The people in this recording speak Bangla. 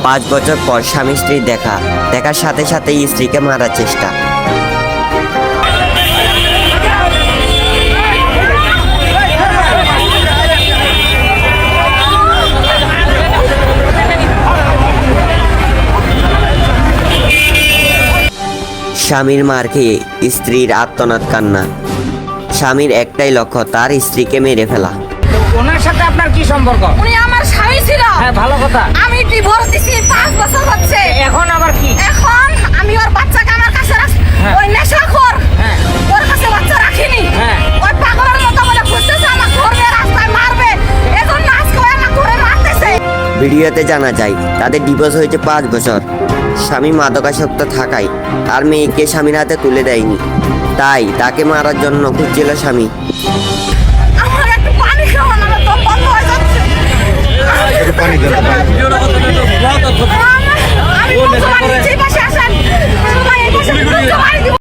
5 বছর পর স্বামী স্ত্রীর দেখার সাথে সাথেই স্ত্রীকে মারার চেষ্টা। স্বামীর মার খেয়ে স্ত্রীর আর্তনাদ কান্না। স্বামীর একটাই লক্ষ্য তার স্ত্রীকে মেরে ফেলা। ওনার সাথে আপনার কি সম্পর্ক? উনি আমার স্বামী ছিল। হ্যাঁ, ভালো কথা। আমি ডিভোর্স দিছি, 5 বছর হচ্ছে। এখন আবার কি? এখন আমি ওর বাচ্চাকে আমার কাছে হ্যাঁ। ওই নেশাখোর, হ্যাঁ। ওর কাছে বাচ্চা রাখিনি। হ্যাঁ। ওই পাগলের মতো বলে খুঁজতেছে, আমার ধরবে, রাস্তায় মারবে, এজন্য আজকে ওই আমার ধরে মারতেছে। ভিডিওতে জানা যায় তাদের ডিভোর্স হয়েছে 5 বছর। স্বামী মাদকাসক্ত থাকায় তার মেয়েকে স্বামীর হাতে তুলে দেয়নি, তাই তাকে মারার জন্য খুঁজছিল স্বামী।